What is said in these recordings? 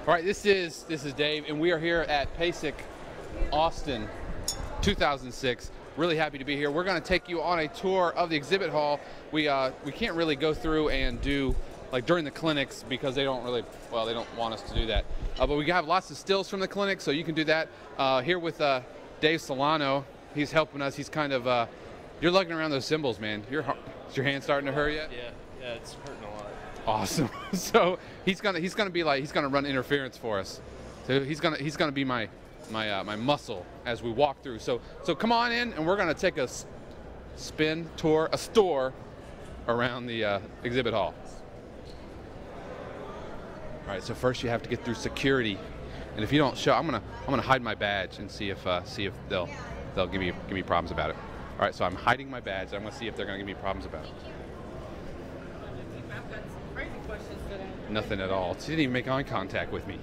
All right, this is Dave, and we are here at PASIC Austin 2006. Really happy to be here. We're going to take you on a tour of the exhibit hall. We can't really go through and do like during the clinics because they don't really, well, they don't want us to do that. But we have lots of stills from the clinic, so you can do that. Here with Dave Solano, he's helping us. He's kind of, you're lugging around those cymbals, man. Is your hand starting to hurt yet? Yeah, it's hurting a lot. Awesome. So he's gonna run interference for us. So he's gonna be my muscle as we walk through. So come on in, and we're gonna take a tour, a store around the exhibit hall. All right. So first you have to get through security, and if you don't show, I'm gonna hide my badge and see if they'll give me problems about it. All right. So I'm hiding my badge. I'm gonna see if they're gonna give me problems about it. I've got some crazy questions today. Nothing at all. She didn't even make eye contact with me.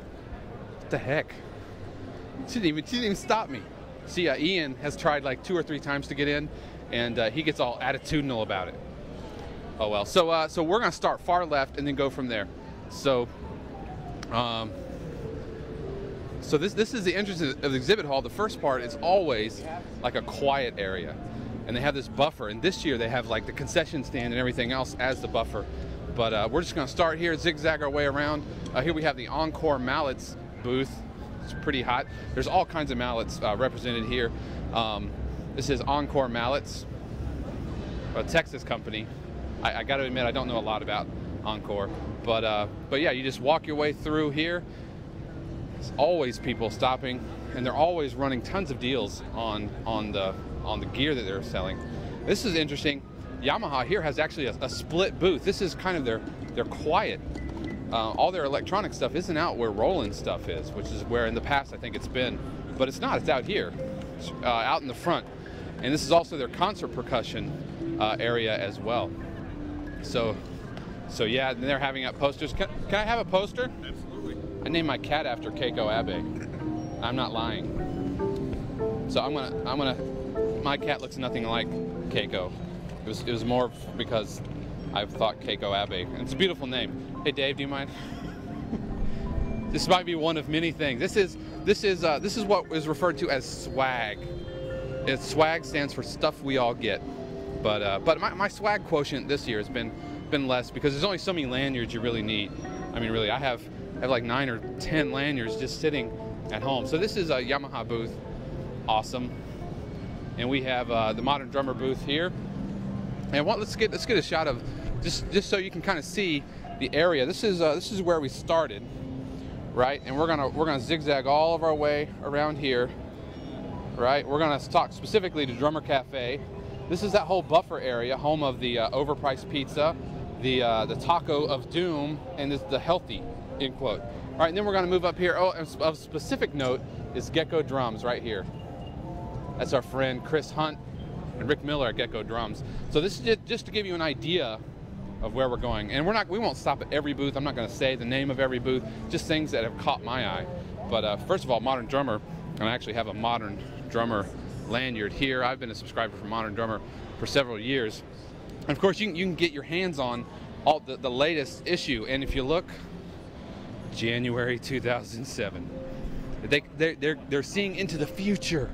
What the heck? She didn't even stop me. See, Ian has tried like 2 or 3 times to get in, and he gets all attitudinal about it. Oh well. So we're gonna start far left and then go from there. So this is the entrance of the exhibit hall. The first part is always like a quiet area, and they have this buffer. And this year they have like the concession stand and everything else as the buffer. But we're just going to start here, zigzag our way around. Here we have the Encore Mallets booth. It's pretty hot. There's all kinds of mallets represented here. This is Encore Mallets, a Texas company. I got to admit, I don't know a lot about Encore. But yeah, you just walk your way through here. There's always people stopping, and they're always running tons of deals on the gear that they're selling. This is interesting. Yamaha here has actually a split booth. This is kind of their quiet. All their electronic stuff isn't out where Roland stuff is, which is where in the past I think it's been. But it's not. It's out here, out in the front. And this is also their concert percussion area as well. So yeah, and they're having out posters. Can I have a poster? Absolutely. I named my cat after Keiko Abe. I'm not lying. So my cat looks nothing like Keiko. It was more because I thought Keiko Abe, and it's a beautiful name. Hey Dave, do you mind? This might be one of many things. This is what is referred to as swag. Swag stands for stuff we all get, but my swag quotient this year has been less because there's only so many lanyards you really need. I mean, really, I have like 9 or 10 lanyards just sitting at home. So this is a Yamaha booth, awesome, and we have the Modern Drummer booth here. And let's get a shot of just so you can kind of see the area. This is where we started, right? And we're gonna zigzag all of our way around here, right? We're gonna talk specifically to Drummer Cafe. This is that whole buffer area, home of the overpriced pizza, the taco of doom, and the healthy, end quote. All right, and then we're gonna move up here. Oh, and of specific note is Gecko Drums right here. That's our friend Chris Hunt and Rick Miller at Gecko Drums. So this is just to give you an idea of where we're going. And we won't stop at every booth. I'm not going to say the name of every booth, just things that have caught my eye. But first of all, Modern Drummer, and I actually have a Modern Drummer lanyard here. I've been a subscriber for Modern Drummer for several years. And of course, you can get your hands on all the latest issue. And if you look, January 2007. They're seeing into the future.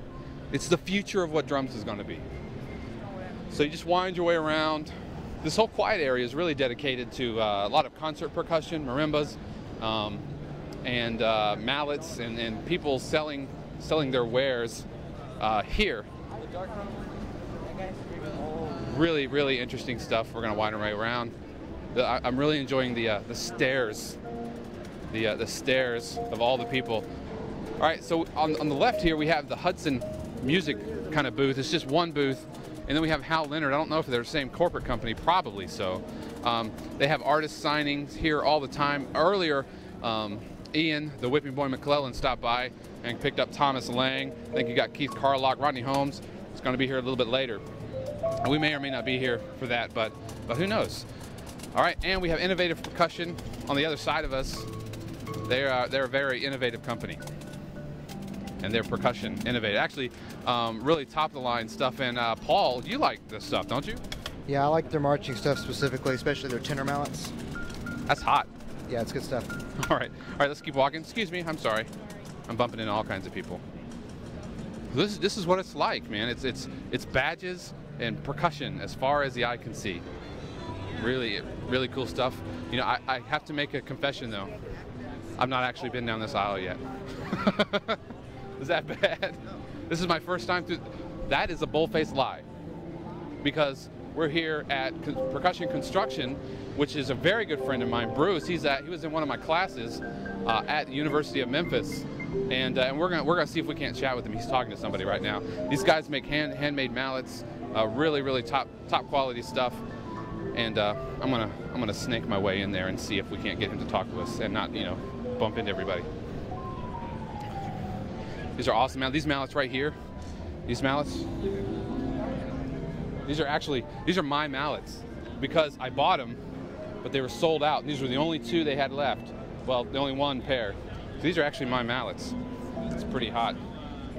It's the future of what drums is going to be. So you just wind your way around. This whole quiet area is really dedicated to a lot of concert percussion, marimbas, and mallets, and people selling their wares here. Really, really interesting stuff. We're gonna wind our way around. I'm really enjoying the stairs, the stairs of all the people. All right, so on the left here we have the Hudson Music kind of booth. It's just one booth. And then we have Hal Leonard. I don't know if they're the same corporate company, probably so. They have artist signings here all the time. Earlier, Ian, the Whipping Boy McClellan, stopped by and picked up Thomas Lang. I think you got Keith Carlock, Rodney Holmes. It's going to be here a little bit later. And we may or may not be here for that, but who knows? All right, and we have Innovative Percussion on the other side of us. They're a very innovative company. And their percussion innovative. Actually, really top of the line stuff. And Paul, you like this stuff, don't you? Yeah, I like their marching stuff specifically, especially their tenor mallets. That's hot. Yeah, it's good stuff. All right, let's keep walking. Excuse me, I'm sorry. I'm bumping into all kinds of people. This is what it's like, man. It's badges and percussion as far as the eye can see. Really, really cool stuff. You know, I have to make a confession though. I've not actually been down this aisle yet. Is that bad? This is my first time through. That is a bull-faced lie, because we're here at Percussion Construction, which is a very good friend of mine, Bruce. He was in one of my classes at the University of Memphis, and we're gonna see if we can't chat with him. He's talking to somebody right now. These guys make handmade mallets, really top quality stuff, and I'm gonna snake my way in there and see if we can't get him to talk to us and not, you know, bump into everybody. These are awesome. Now these mallets right here, these mallets, these are my mallets because I bought them, but they were sold out. These were the only two they had left. Well, the only one pair. So these are actually my mallets. It's pretty hot.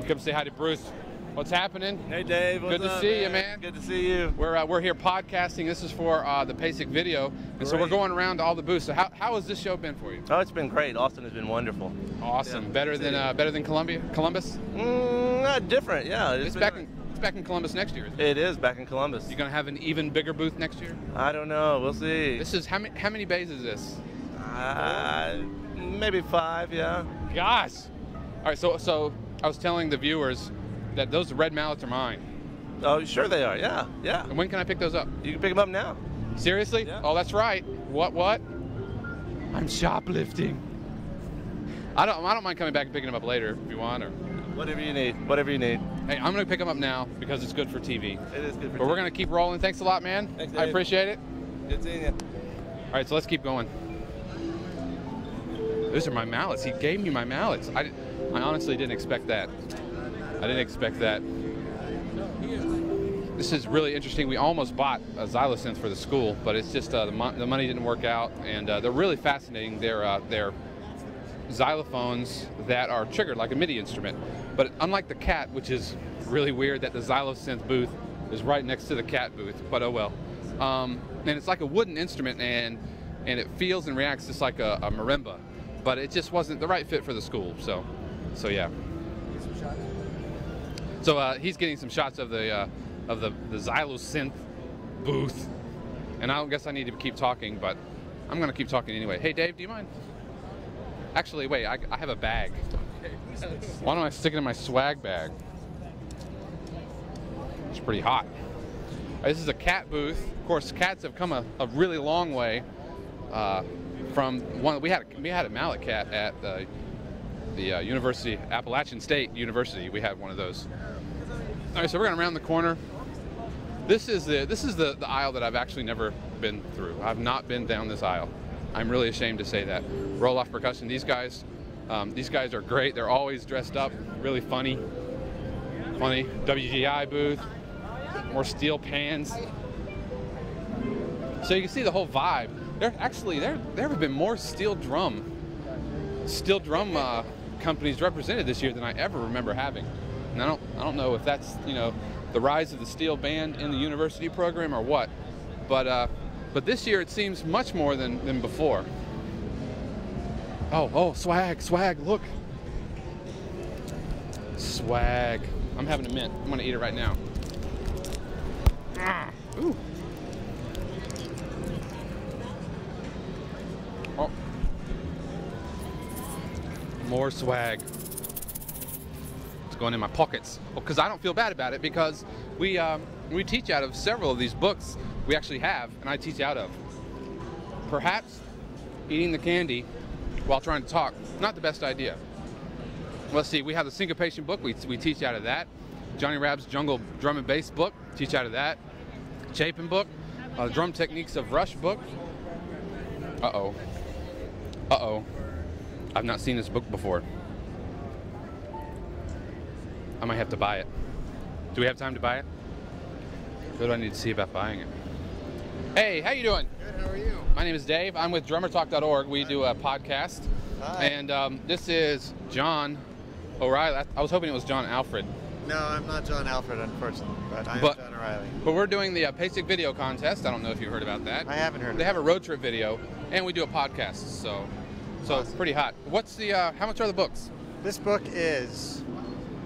Come say hi to Bruce. What's happening? Hey Dave, what's up? Good to see you, man. Good to see you. We're here podcasting. This is for the PASIC video, and so we're going around to all the booths. So how has this show been for you? Oh, it's been great. Austin has been wonderful. Awesome. Yeah, better than Columbus? Different. Yeah. It's back in Columbus next year. Isn't it? It is back in Columbus. You gonna have an even bigger booth next year? I don't know. We'll see. This is how many bays is this? Maybe 5. Yeah. Gosh. All right. So I was telling the viewers that those red mallets are mine. Oh, sure they are. Yeah. Yeah. And when can I pick those up? You can pick them up now. Seriously? Yeah. Oh, that's right. What? I'm shoplifting. I don't mind coming back and picking them up later if you want, or whatever you need. Whatever you need. Hey, I'm gonna pick them up now because it's good for TV. It is good for TV. But we're gonna keep rolling. Thanks a lot, man. Thanks, Dave. I appreciate it. Good seeing you. All right, so let's keep going. Those are my mallets. He gave me my mallets. I honestly didn't expect that. I didn't expect that. This is really interesting. We almost bought a xylosynth for the school, but it's just the money didn't work out, and they're really fascinating. They're xylophones that are triggered like a MIDI instrument, but unlike the cat, which is really weird that the xylosynth booth is right next to the cat booth, but oh well. And it's like a wooden instrument, and it feels and reacts just like a marimba, but it just wasn't the right fit for the school. So yeah. So he's getting some shots of the xylosynth booth, and I guess I need to keep talking, but I'm gonna keep talking anyway. Hey Dave, do you mind? Actually, wait, I have a bag. Why don't I stick it in my swag bag? It's pretty hot. This is a cat booth. Of course, cats have come a really long way from one. We had a mallet cat at the University, Appalachian State University. We had one of those. All right, so we're gonna round the corner. This is the aisle that I've actually never been through. I've not been down this aisle. I'm really ashamed to say that. Roll Off Percussion. These guys are great. They're always dressed up, really funny. WGI booth, more steel pans. So you can see the whole vibe. There have been more steel drum companies represented this year than I ever remember having. And I don't know if that's, you know, the rise of the steel band in the university program or what, but this year it seems much more than before. Oh, swag, look. Swag. I'm having a mint. I'm gonna eat it right now. Ooh. Oh. More swag. It's going in my pockets. Well, because I don't feel bad about it, because we teach out of several of these books we actually have, and I teach out of. Perhaps eating the candy while trying to talk, not the best idea. Let's see, we have the syncopation book, we teach out of that. Johnny Rab's Jungle Drum and Bass book, teach out of that. Chapin book, Drum Techniques of Rush book. Uh-oh. I've not seen this book before. I might have to buy it. Do we have time to buy it? What do I need to see about buying it? Hey, how you doing? Good, how are you? My name is Dave. I'm with drummertalk.org. We do a podcast. Hi. And this is John O'Reilly. I was hoping it was John Alfred. No, I'm not John Alfred, unfortunately, but I am John O'Reilly. But we're doing the PASIC video contest. I don't know if you heard about that. I haven't heard of They it. have a road trip video, and we do a podcast. So it's Awesome. pretty hot. What's the? How much are the books? This book is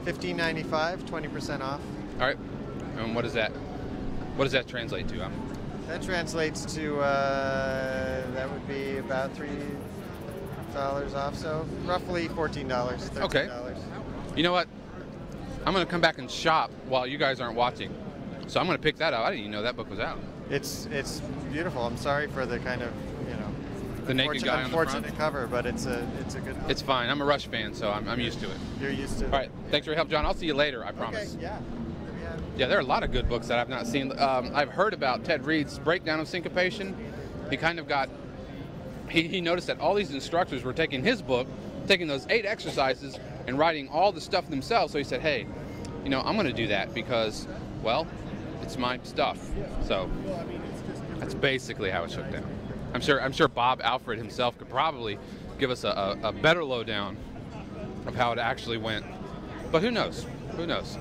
$15.95, 20% off. All right. And what is that? What does that translate to? That translates to that would be about $3 off, so roughly $14, $13. Okay. You know what? I'm gonna come back and shop while you guys aren't watching. So I'm gonna pick that up. I didn't even know that book was out. It's beautiful. I'm sorry for the kind of The naked guy on the front. unfortunate cover, but it's a good book. It's fine. I'm a Rush fan, so I'm used to it. You're used to it. All right. Thanks for your help, John. I'll see you later. I promise. Okay, yeah. Yeah, there are a lot of good books that I've not seen. I've heard about Ted Reed's breakdown of syncopation. He kind of got, he noticed that all these instructors were taking his book, taking those 8 exercises, and writing all the stuff themselves. So he said, hey, I'm going to do that because, well, it's my stuff. So that's basically how it shook down. I'm sure Bob Alfred himself could probably give us a better lowdown of how it actually went. But who knows? Who knows?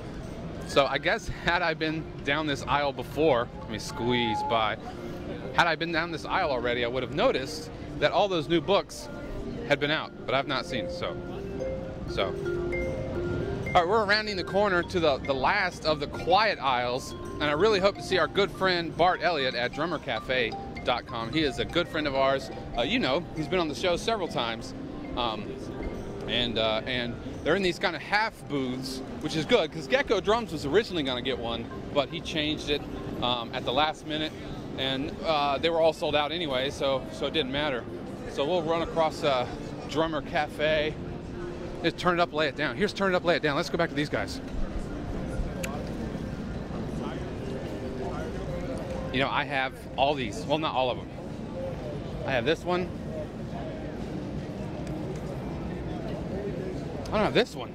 So I guess had I been down this aisle before, let me squeeze by, had I been down this aisle already, I would have noticed that all those new books had been out, but I've not seen. So. All right, we're rounding the corner to the last of the quiet aisles, and I really hope to see our good friend Bart Elliott at drummercafe.com. He is a good friend of ours. He's been on the show several times. And they're in these kind of half booths, which is good because Gecko Drums was originally going to get one, but he changed it at the last minute, and they were all sold out anyway, so it didn't matter. So we'll run across Drummer Cafe. Here's Turn It Up, Lay It Down. Here's Turn It Up, Lay It Down. Let's go back to these guys. I have all these. Well, not all of them. I have this one. I don't have this one.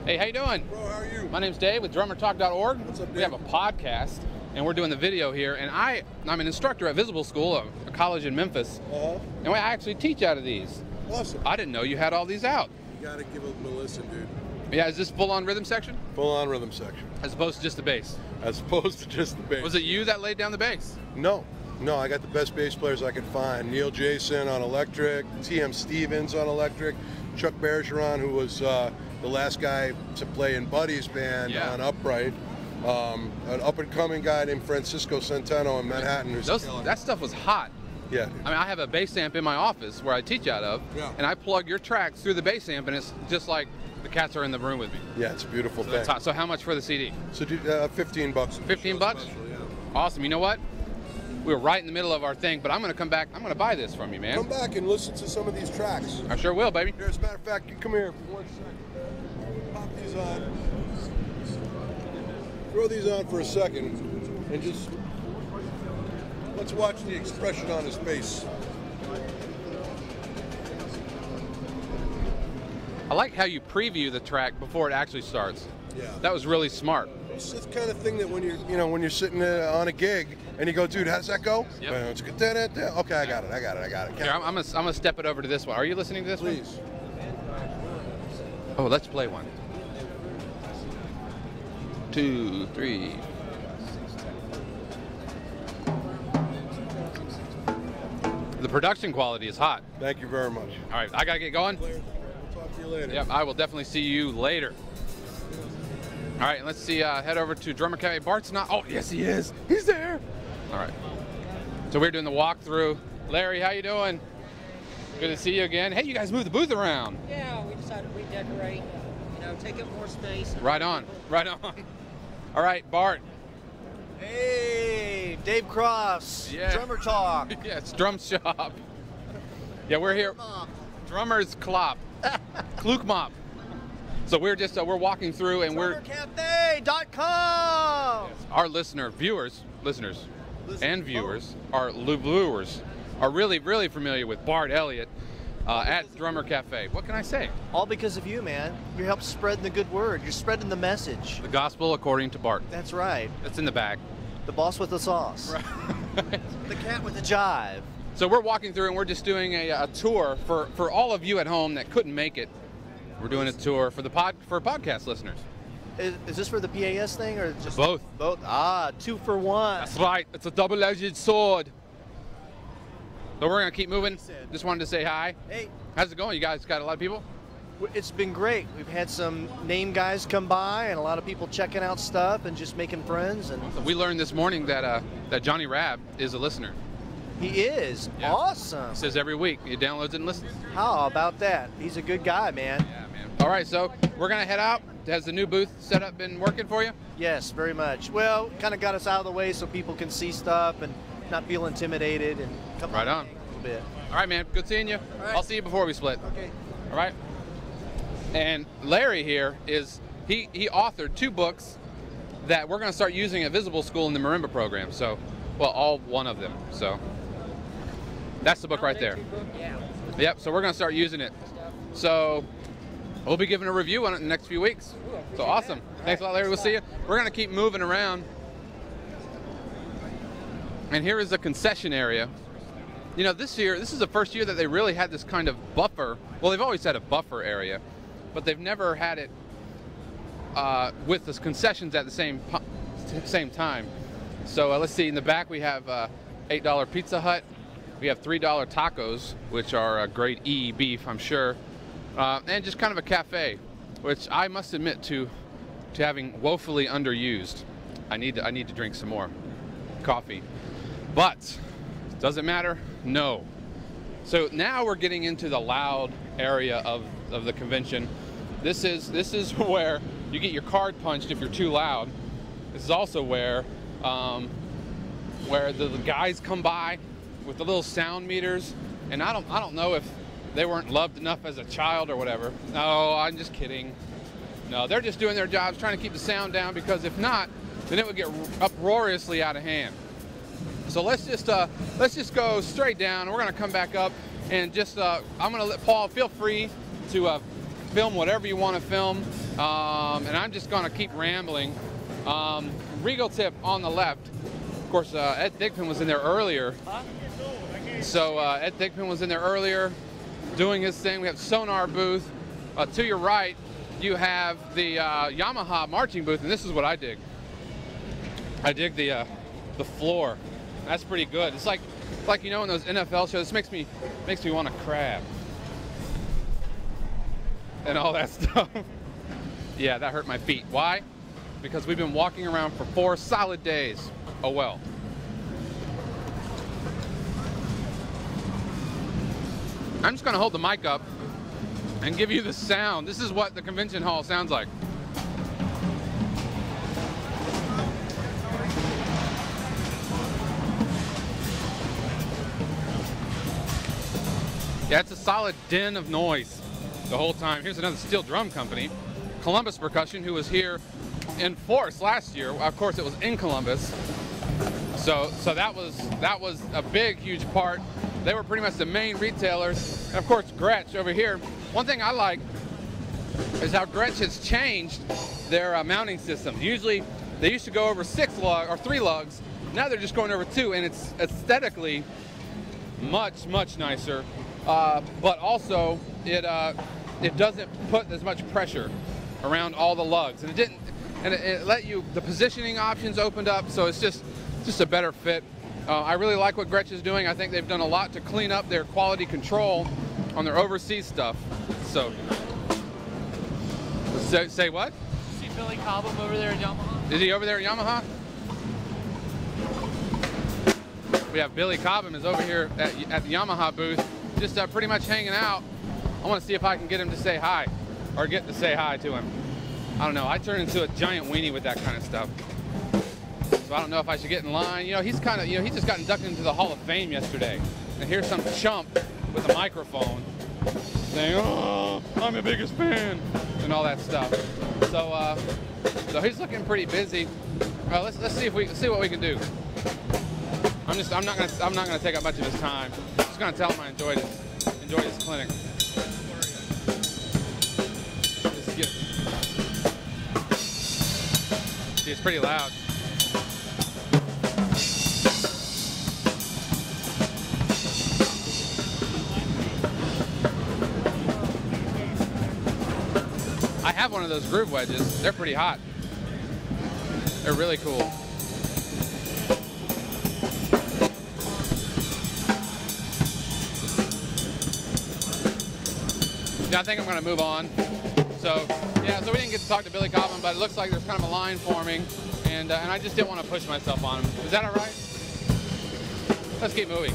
Hey, how you doing? Bro, how are you? My name's Dave with drummertalk.org. What's up, Dave? We have a podcast, and we're doing the video here. And I'm an instructor at Visible School, a college in Memphis. And I actually teach out of these. Awesome. I didn't know you had all these out. You gotta give them a listen, dude. Yeah, is this full-on rhythm section? Full-on rhythm section. As opposed to just the bass? As opposed to just the bass. Was it you that laid down the bass? No, I got the best bass players I could find. Neil Jason on electric, T.M. Stevens on electric, Chuck Bergeron, who was the last guy to play in Buddy's band on upright. An up-and-coming guy named Francisco Centeno in Manhattan. That stuff was hot. Yeah. I mean, I have a bass amp in my office where I teach out of, and I plug your tracks through the bass amp, and it's just like the cats are in the room with me. Yeah, it's a beautiful thing. That's hot. So how much for the CD? So $15. 15 bucks? Special, yeah. Awesome. You know what? We were right in the middle of our thing, but I'm going to come back. I'm going to buy this from you, man. Come back and listen to some of these tracks. I sure will, baby. Here, as a matter of fact, you come here for 1 second. Pop these on. Throw these on for a second, and just let's watch the expression on his face. I like how you preview the track before it actually starts. Yeah. That was really smart. It's the kind of thing that when you're sitting on a gig and you go, dude, how's that go? Yep. Okay, I got it. Here, I'm gonna step it over to this one. Are you listening to this one? Please. Oh, let's play one. 2, 3. The production quality is hot. Thank you very much. All right, I gotta get going. We'll talk to you later. Yep, I will definitely see you later. All right, let's see. Head over to Drummer Cafe. Bart's not. Oh, yes, he is. He's there. All right. So we're doing the walkthrough. Larry, how you doing? Good to see you again. Hey, you guys moved the booth around. Yeah, we decided to redecorate. Take up more space. Right on. Right on. All right, Bart. Hey, Dave Cross, Yeah. Drummer Talk. Yeah, it's Drum Shop. Yeah, we're here. Drummers Klop. Klukmop. So we're just we're walking through and DrummerCafe.com. our listeners and viewers are really, really familiar with Bart Elliott at Drummer Cafe. What can I say? All because of you, man. You're helping spreading the good word. You're spreading the message. The gospel according to Bart. That's right. That's in the bag. The boss with the sauce. Right. The cat with the jive. So we're walking through and we're just doing a tour for all of you at home that couldn't make it. We're doing a tour for podcast listeners. Is this for the PAS thing or just Both. Both. Ah, 2 for 1. That's right. It's a double-edged sword. But we're gonna keep moving. Just wanted to say hi. Hey, How's it going? You guys got a lot of people? it's been great. We've had some name guys come by and a lot of people checking out stuff and just making friends. And We learned this morning that that Johnny Rab is a listener. he is Yeah. awesome. Says every week he downloads it and listens. How about that? He's a good guy, man. Yeah, man. All right, so we're gonna head out. Has the new booth setup been working for you? Yes, very much. Well, kind of got us out of the way so people can see stuff and not feel intimidated and come Right and on. hang a little bit. All right, man. Good seeing you. right. I'll see you before we split. Okay. All right. And Larry here is he authored 2 books that we're going to start using at Visible School in the Marimba program. So, well, all one of them. So that's the book right there. Yeah. Yep. So we're going to start using it. So we'll be giving a review on it in the next few weeks. So awesome. Thanks a lot, Larry. We'll see you. We're going to keep moving around. And here is the concession area. You know, this is the first year that they really had this kind of buffer. Well, they've always had a buffer area, but they've never had it with the concessions at the same time. So let's see. In the back, we have $8 Pizza Hut. We have $3 tacos, which are grade E beef, I'm sure, and just kind of a cafe, which I must admit to having woefully underused. I need to drink some more coffee, but does it matter? No. So now we're getting into the loud area of the convention. This is where you get your card punched if you're too loud. This is also where the guys come by with the little sound meters, and I don't know if they weren't loved enough as a child or whatever. No, I'm just kidding. No, they're just doing their jobs, trying to keep the sound down, because if not, then it would get uproariously out of hand. So let's just go straight down. We're gonna come back up and just I'm gonna let Paul feel free to film whatever you want to film, and I'm just gonna keep rambling. Regal Tip on the left. Of course, Ed Thigpen was in there earlier. So Ed Thigpen was in there earlier doing his thing. We have Sonar booth. To your right, you have the Yamaha marching booth, and this is what I dig. I dig the floor. That's pretty good. It's like you know, in those NFL shows, this makes me want to crab and all that stuff. Yeah, that hurt my feet. Why? Because we've been walking around for 4 solid days. Oh well. I'm just gonna hold the mic up and give you the sound. This is what the convention hall sounds like. Yeah, it's a solid din of noise the whole time. Here's another steel drum company, Columbus Percussion, who was here in force last year. Of course, it was in Columbus, so that was a big, huge part. They were pretty much the main retailers, and of course, Gretsch over here. One thing I like is how Gretsch has changed their mounting system. Usually, they used to go over 6 lug or 3 lugs. Now they're just going over 2, and it's aesthetically much nicer. But also it doesn't put as much pressure around all the lugs, and it let you, the positioning options opened up, so it's just a better fit. I really like what Gretsch is doing. I think they've done a lot to clean up their quality control on their overseas stuff. So say what? See Billy Cobham over there at Yamaha? Is he over there at Yamaha? We have Billy Cobham is over here at the Yamaha booth, just pretty much hanging out. I want to see if I can get him to say hi, or get to say hi to him. I don't know. I turn into a giant weenie with that kind of stuff. So I don't know if I should get in line. You know, he's kind of, you know, he just got inducted into the Hall of Fame yesterday. And here's some chump with a microphone saying, "Oh, I'm your biggest fan," and all that stuff. So he's looking pretty busy. Let's see what we can do. I'm not gonna take up much of his time. I'm just gonna tell him I enjoyed his clinic. See, it's pretty loud. I have one of those groove wedges. They're pretty hot. They're really cool. Yeah, I think I'm going to move on. So, yeah, so we didn't get to talk to Billy Cobham, but it looks like there's kind of a line forming, and I just didn't want to push myself on him. Is that all right? Let's keep moving.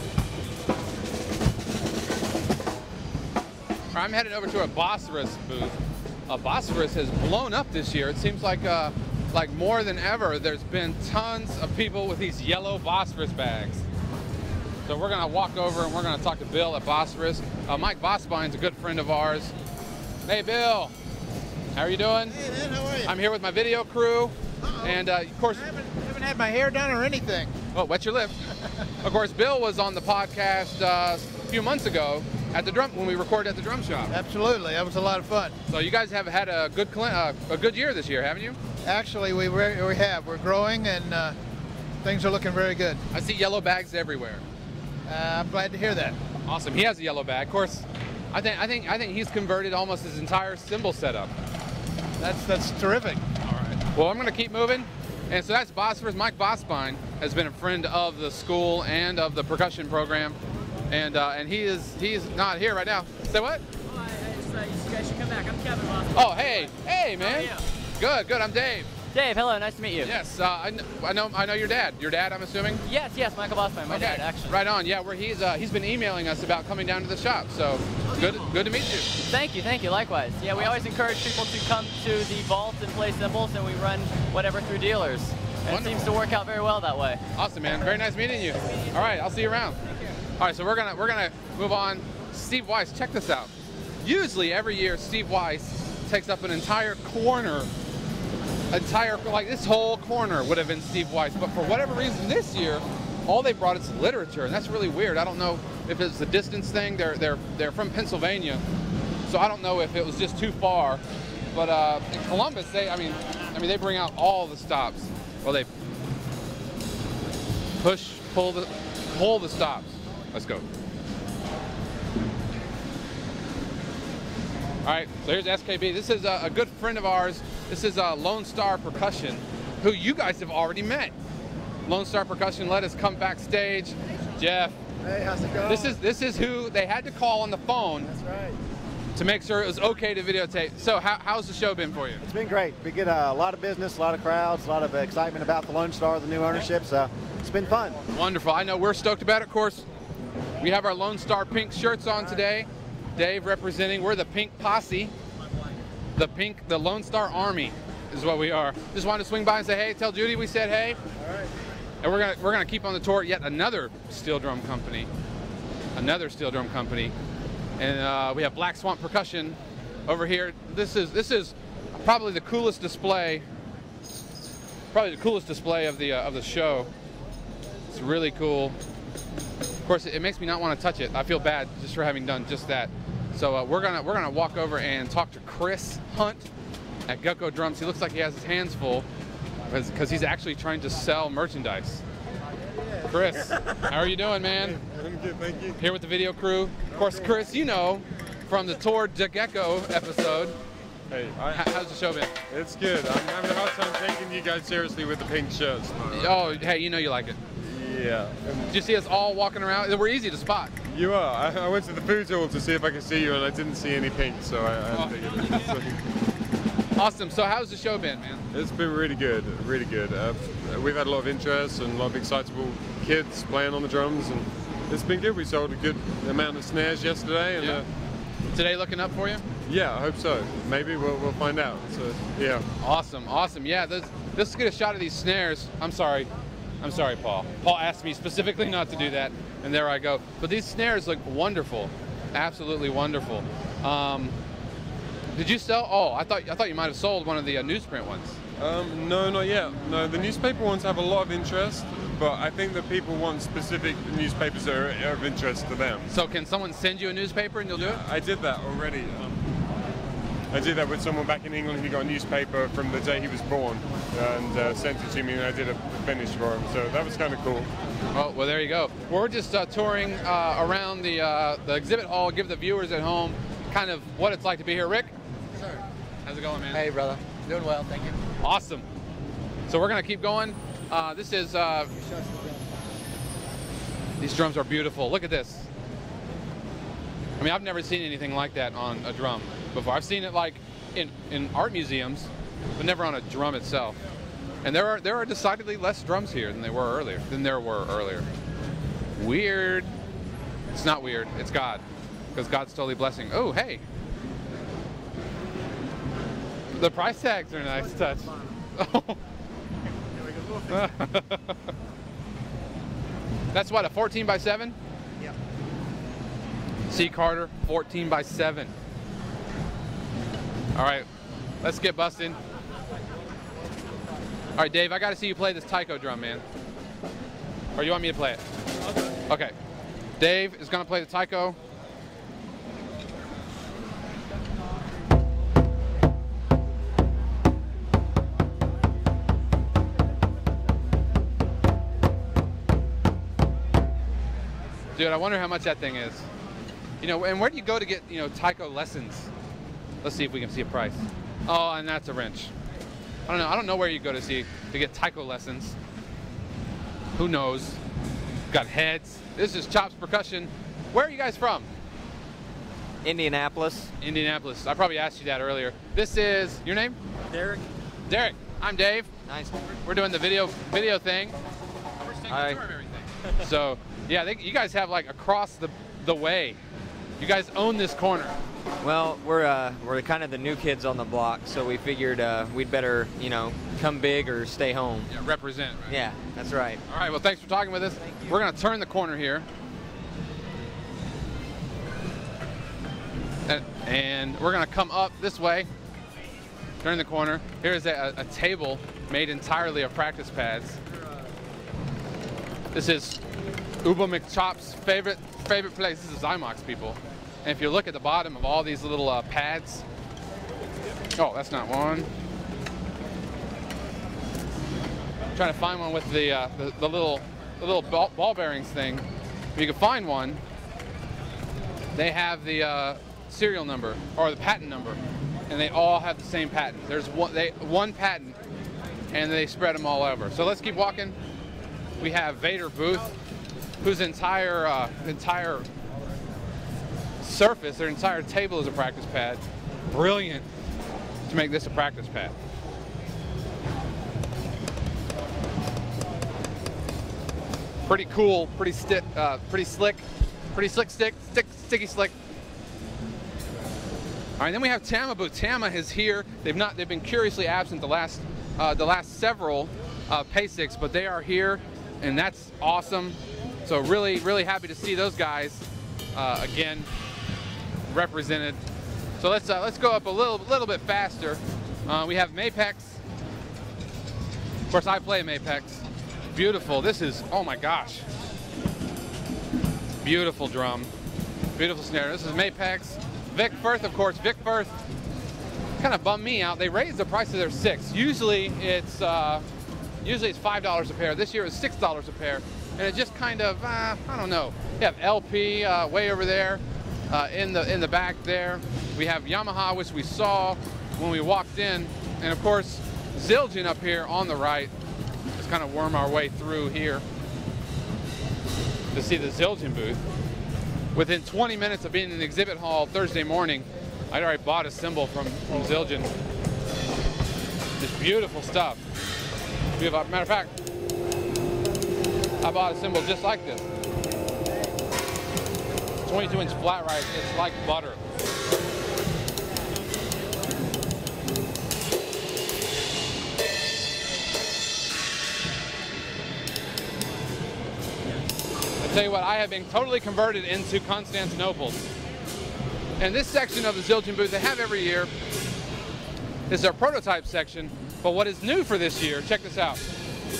All right, I'm headed over to a Bosphorus booth. Bosphorus has blown up this year. It seems like more than ever, there's been tons of people with these yellow Bosphorus bags. So we're going to walk over and we're going to talk to Bill at Bosphorus. Mike Vosbine's a good friend of ours. Hey, Bill. How are you doing? Hey, man, how are you? I'm here with my video crew. And, of course... I haven't had my hair done or anything. Oh, wet your lip. Of course, Bill was on the podcast a few months ago at the when we recorded at the drum shop. Absolutely. That was a lot of fun. So you guys have had a good year this year, haven't you? Actually, we have. We're growing, and things are looking very good. I see yellow bags everywhere. I'm glad to hear that. Awesome. He has a yellow bag. Of course, I think he's converted almost his entire cymbal setup. That's terrific. All right. Well, I'm going to keep moving. And so that's Bosphorus. Mike Vosbine has been a friend of the school and of the percussion program, and he's not here right now. Say what? Oh, you guys should come back. I'm Kevin Vosbine. Oh, hey, man. How are you? Good. I'm Dave. Dave, hello. Nice to meet you. Yes, I know your dad. Your dad, I'm assuming. Yes, Michael Vosbine, my dad, actually. Right on. Yeah, he's been emailing us about coming down to the shop. So good to meet you. Thank you. Likewise. Yeah, we always encourage people to come to the vault and play cymbals, and we run whatever through dealers. And Wonderful. It seems to work out very well that way. Awesome, man. Very nice meeting you. All right, I'll see you around. All right, so we're gonna move on. Steve Weiss, check this out. Usually every year, Steve Weiss takes up an entire corner. Like this whole corner would have been Steve Weiss, but for whatever reason this year, all they brought is literature, and that's really weird. I don't know if it's a distance thing. They're from Pennsylvania, so I don't know if it was just too far. But in Columbus, they bring out all the stops. Well, they pull the stops. Let's go. All right, so here's SKB. This is a good friend of ours. This is Lone Star Percussion, who you guys have already met. Lone Star Percussion let us come backstage. Jeff. Hey, how's it going? This is who they had to call on the phone. That's right. To make sure it was okay to videotape. So how's the show been for you? It's been great. We get a lot of business, a lot of crowds, a lot of excitement about the Lone Star, the new ownership. So it's been fun. Wonderful. I know we're stoked about it. Of course, we have our Lone Star pink shirts on today. Dave representing. We're the Pink Posse. The Lone Star Army is what we are. Just wanted to swing by and say hey. Tell Judy we said hey. All right. And we're gonna keep on the tour. Yet another steel drum company. And we have Black Swamp Percussion over here. This is probably the coolest display. Probably the coolest display of the show. It's really cool. Of course, it makes me not want to touch it. I feel bad just for having done just that. So we're gonna walk over and talk to Chris Hunt at Gucko Drums. He looks like he has his hands full because he's actually trying to sell merchandise. Chris, how are you doing, man? I'm good, thank you. Here with the video crew. Of course, Chris, you know from the Tour de Gecko episode. Hey, how's the show been? It's good. I'm having a hard time taking you guys seriously with the pink shirts. Oh, hey, you know you like it. Yeah. Did you see us all walking around? We're easy to spot. You are. I went to the food hall to see if I could see you, and I didn't see any pink, so I figured it. Awesome. So how's the show been, man? It's been really good, really good. We've had a lot of interest and a lot of excitable kids playing on the drums, and it's been good. We sold a good amount of snares yesterday, and today looking up for you? Yeah, I hope so. Maybe we'll find out. So yeah. Awesome. Yeah, let's get a shot of these snares. I'm sorry, Paul. Paul asked me specifically not to do that, and there I go. But these snares look wonderful, absolutely wonderful. Did you sell? Oh, I thought you might have sold one of the newsprint ones. No, not yet. No, the newspaper ones have a lot of interest, but I think that people want specific newspapers that are of interest to them. So can someone send you a newspaper and you'll do it? I did that already. I did that with someone back in England. He got a newspaper from the day he was born and sent it to me, and I did a finish for him. So that was kind of cool. Oh, well, there you go. We're just touring around the exhibit hall, give the viewers at home kind of what it's like to be here. Rick? Yes, sir. How's it going, man? Hey, brother. Doing well, thank you. Awesome. So we're going to keep going. This is... these drums are beautiful. Look at this. I mean, I've never seen anything like that on a drum before. I've seen it like in art museums, but never on a drum itself. And there are decidedly less drums here than there were earlier. Weird. It's not weird. It's God, because God's totally blessing. Oh, hey. The price tags are a nice touch. That's what, a 14x7? Yep. C. Carter, 14x7. All right, let's get busting. All right, Dave, I got to see you play this taiko drum, man. Or you want me to play it? Okay. Dave is going to play the taiko. Dude, I wonder how much that thing is. You know, and where do you go to get, you know, taiko lessons? Let's see if we can see a price. Oh, and that's a wrench. I don't know where you go to get taiko lessons. Who knows? Got heads. This is Chops Percussion. Where are you guys from? Indianapolis. Indianapolis. I probably asked you that earlier. This is your name? Derek. Derek. I'm Dave. Nice. We're doing the video thing. Hi. So yeah, you guys have like across the way. You guys own this corner. Well, we're kind of the new kids on the block, so we figured we'd better, you know, come big or stay home. Yeah, represent. Right? Yeah, that's right. All right. Well, thanks for talking with us. We're gonna turn the corner here, and we're gonna come up this way. Turn the corner. Here's a table made entirely of practice pads. This is Uba McChop's favorite place. This is Zymox, people. And if you look at the bottom of all these little pads, oh, that's not one. I'm trying to find one with the little ball bearings thing. If you can find one, they have the serial number or the patent number, and they all have the same patent. There's one patent, and they spread them all over. So let's keep walking. We have Vader Booth, whose entire surface, their entire table is a practice pad. Brilliant to make this a practice pad. Pretty cool, pretty slick, sticky slick. All right, then we have Tama Booth. Tama is here. They've been curiously absent the last several PASICs, but they are here, and that's awesome. So really happy to see those guys again represented. So let's go up a little bit faster. We have Mapex. Of course, I play Mapex. Beautiful. This is, oh my gosh, beautiful drum, beautiful snare. This is Mapex. Vic Firth, of course. Vic Firth kind of bummed me out. They raised the price of their 6. Usually it's $5 a pair. This year it's $6 a pair. And it just kind of, I don't know. You have LP way over there in the back there. We have Yamaha, which we saw when we walked in. And of course, Zildjian up here on the right. Let's kind of worm our way through here to see the Zildjian booth. Within 20 minutes of being in the exhibit hall Thursday morning, I'd already bought a cymbal from Zildjian. Just beautiful stuff. Matter of fact, I bought a cymbal just like this. 22-inch flat ride, it's like butter. I tell you what, I have been totally converted into Constantinople. And this section of the Zildjian booth they have every year is their prototype section. But what is new for this year, check this out.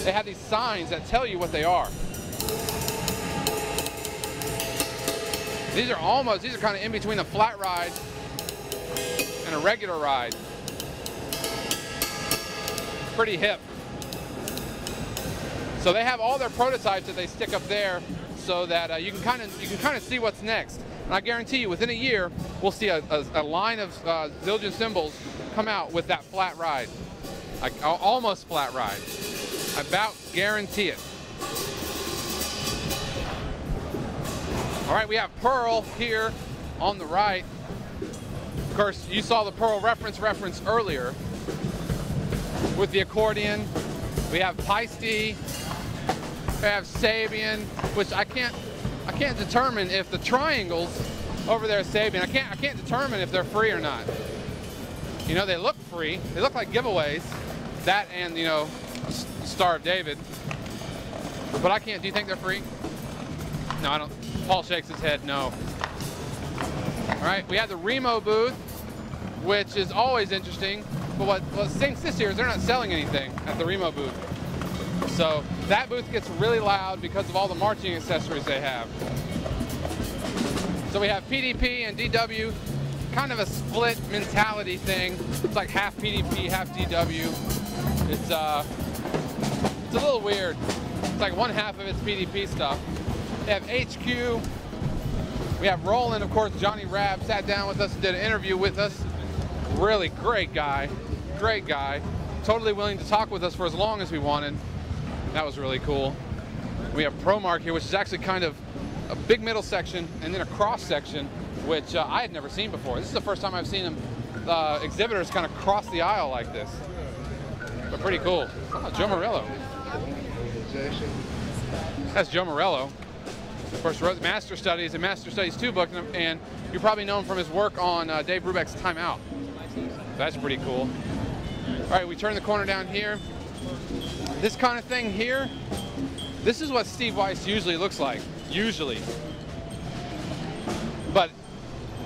They have these signs that tell you what they are. These are kind of in between a flat ride and a regular ride. Pretty hip. So they have all their prototypes that they stick up there so that you can kind of see what's next. And I guarantee you, within a year, we'll see a line of Zildjian cymbals come out with that flat ride. Like almost flat ride. I about guarantee it. All right, we have Pearl here. on the right, of course, you saw the Pearl reference earlier with the accordion. We have PASIC, we have Sabian, which I can't determine if the triangles over there are Sabian. I can't determine if they're free or not. You know, they look free. They look like giveaways. That and, you know, Star of David. But I can't. Do you think they're free? No, I don't. Paul shakes his head, no. All right, we have the Remo booth, which is always interesting. But what stinks this year is they're not selling anything at the Remo booth. So that booth gets really loud because of all the marching accessories they have. So we have PDP and DW, kind of a split mentality thing. It's like half PDP, half DW. It's a little weird. It's like one half of it's PDP stuff. They have HQ. We have Roland, of course. Johnny Rabb sat down with us and did an interview with us. Really great guy. Great guy. Totally willing to talk with us for as long as we wanted. That was really cool. We have ProMark here, which is actually kind of a big middle section and then a cross section, which I had never seen before. This is the first time I've seen them, exhibitors kind of cross the aisle like this. But pretty cool. Oh, Joe Morello. That's Joe Morello. Of course, wrote Master Studies and Master Studies 2 book, and you probably know him from his work on Dave Brubeck's Time Out. That's pretty cool. All right, we turn the corner down here. This kind of thing here, this is what Steve Weiss usually looks like, usually. But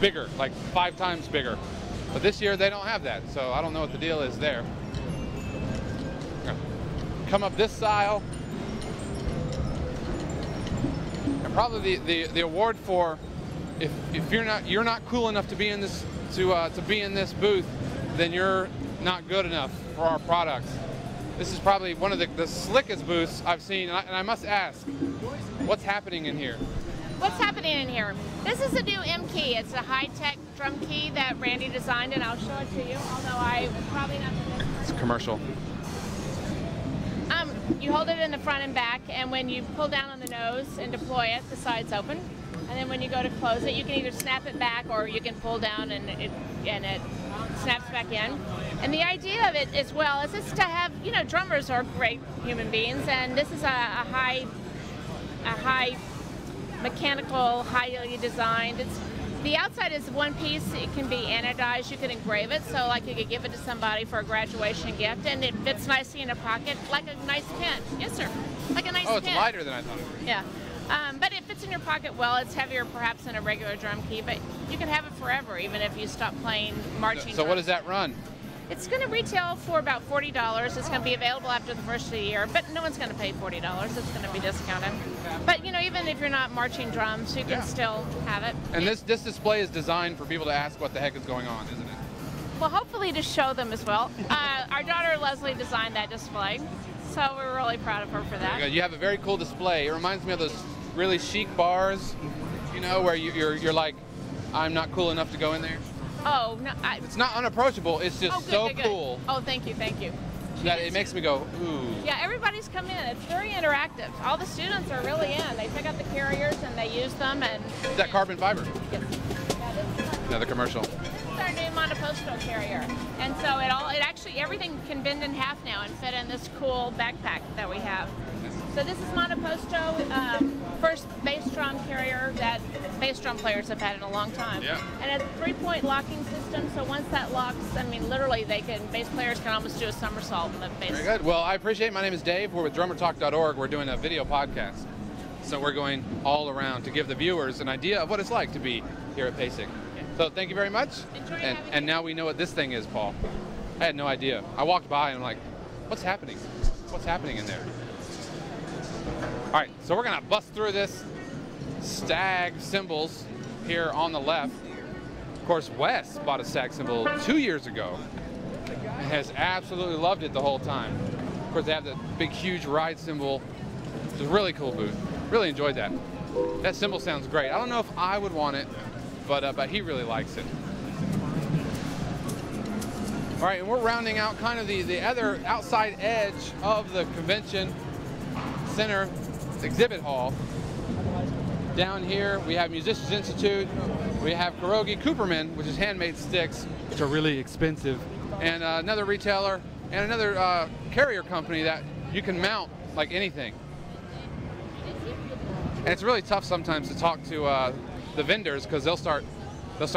bigger, like 5 times bigger. But this year they don't have that, so I don't know what the deal is there. Come up this aisle. And probably the award for if you're not cool enough to be in this to be in this booth, then you're not good enough for our products. This is probably one of the slickest booths I've seen, and I must ask, what's happening in here? What's happening in here? This is a new M key. It's a high-tech drum key that Randy designed, and I'll show it to you, although I will probably not. It's a commercial. You hold it in the front and back, and when you pull down on the nose and deploy it, the sides open. And then when you go to close it, you can either snap it back or you can pull down and it snaps back in. And the idea of it as well is it's to have, you know, drummers are great human beings, and this is a high mechanical, highly designed. The outside is one piece. It can be anodized. You can engrave it, so like you could give it to somebody for a graduation gift, and it fits nicely in a pocket, like a nice pen. Yes, sir. Like a nice pen. Oh, it's lighter than I thought it would be. Yeah. But it fits in your pocket well. It's heavier perhaps than a regular drum key, but you can have it forever, even if you stop playing marching So what does that run? It's going to retail for about $40. It's going to be available after the first of the year, but no one's going to pay $40. It's going to be discounted. But, you know, even if you're not marching drums, you can still have it. And this display is designed for people to ask what the heck is going on, isn't it? Well, hopefully to show them as well. Our daughter Leslie designed that display, so we're really proud of her for that. You have a very cool display. It reminds me of those really chic bars, you know, where you're like, I'm not cool enough to go in there. Oh, no. It's not unapproachable. It's just good. Cool. Oh, thank you, thank you. That it makes me go, ooh. Yeah, everybody's come in. It's very interactive. All the students are really in. They pick up the carriers and they use them. And is that carbon fiber? Yes. Another commercial. This is our new Monoposto carrier, and so everything can bend in half now and fit in this cool backpack that we have. So this is Monoposto, first bass drum carrier that bass drum players have had in a long time. Yeah. And it's a 3-point locking system, so once that locks, I mean, literally bass players can almost do a somersault in the bass. Very good. Well, I appreciate it. My name is Dave. We're with DrummerTalk.org. We're doing a video podcast. So we're going all around to give the viewers an idea of what it's like to be here at PASIC. So thank you very much. And now we know what this thing is, Paul. I had no idea. I walked by and I'm like, what's happening? What's happening in there? All right, so we're gonna bust through this stag cymbals here on the left. Of course, Wes bought a stag cymbal 2 years ago and has absolutely loved it the whole time. Of course, they have the big, huge ride cymbal. It's a really cool booth. Really enjoyed that. That cymbal sounds great. I don't know if I would want it, but he really likes it. All right, and we're rounding out kind of the other outside edge of the convention center exhibit hall. Down here, we have Musicians Institute. We have Pierogi Cooperman, which is handmade sticks, which are really expensive. And another retailer and another carrier company that you can mount like anything. And it's really tough sometimes to talk to the vendors because they'll start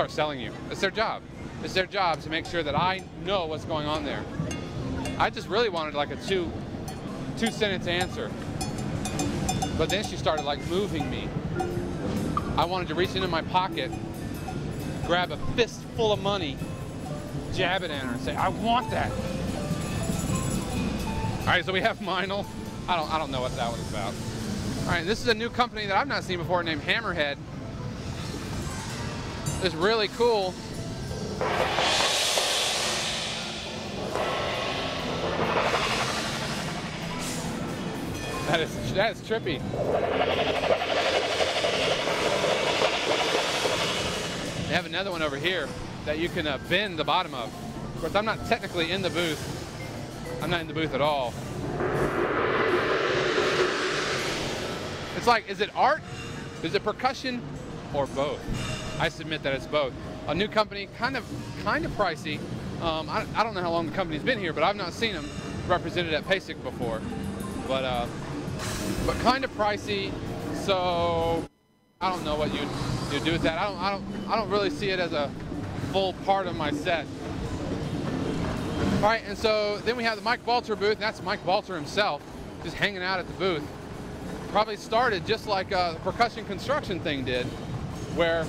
selling you. It's their job. It's their job to make sure that I know what's going on there. I just really wanted like a two-sentence answer. But then she started like moving me. I wanted to reach into my pocket, grab a fistful of money, jab it at her and say, I want that. All right, so we have Meinl. I don't know what that one's about. All right, this is a new company that I've not seen before named Hammerhead. It's really cool. That is trippy. They have another one over here that you can bend the bottom of. Of course, I'm not technically in the booth. I'm not in the booth at all. It's like, is it art? Is it percussion? Or both? I submit that it's both. A new company, kind of pricey. I don't know how long the company's been here, but I've not seen them represented at PASIC before. But kind of pricey. So I don't know what you'd do with that. I don't really see it as a full part of my set. All right, and so then we have the Mike Balter booth, and that's Mike Balter himself, just hanging out at the booth. Probably started just like the percussion construction thing did, where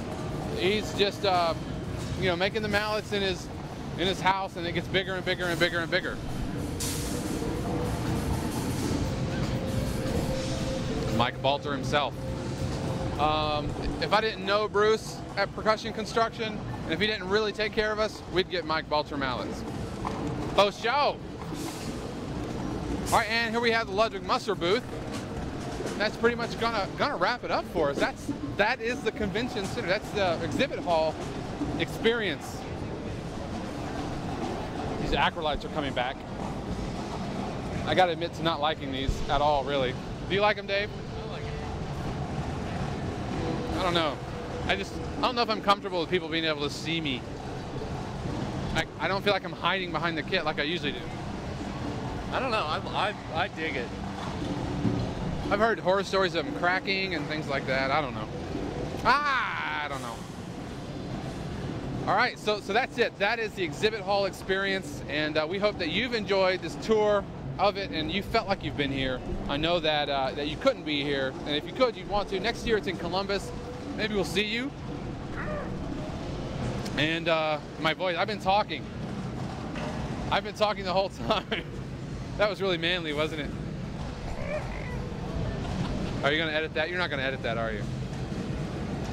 he's just you know, making the mallets in his house, and it gets bigger and bigger and bigger and bigger. Mike Balter himself. If I didn't know Bruce at Percussion Construction, and if he didn't really take care of us, we'd get Mike Balter mallets. Oh, show! All right, and here we have the Ludwig Musser booth. That's pretty much gonna wrap it up for us. That is the convention center. That's the exhibit hall experience. These acrylites are coming back. I gotta admit to not liking these at all, really. Do you like them, Dave? I like it. I don't know. I don't know if I'm comfortable with people being able to see me. I don't feel like I'm hiding behind the kit like I usually do. I don't know. I dig it. I've heard horror stories of them cracking and things like that. I don't know. I don't know. All right, so that's it. That is the exhibit hall experience, and we hope that you've enjoyed this tour of it and you felt like you've been here. I know that that you couldn't be here, and if you could, you'd want to. Next year it's in Columbus. Maybe we'll see you. And my voice, I've been talking the whole time. That was really manly, wasn't it? Are you gonna edit that? You're not gonna edit that, are you?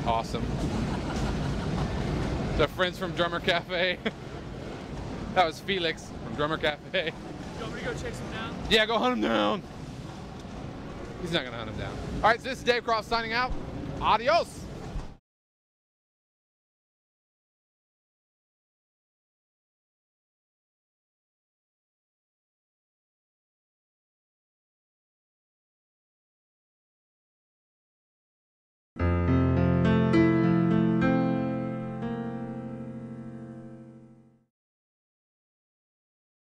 Awesome. The friends from Drummer Cafe. That was Felix from Drummer Cafe. You want me to go chase him down? Yeah, go hunt him down. He's not gonna hunt him down. All right, so this is Dave Croft signing out. Adios.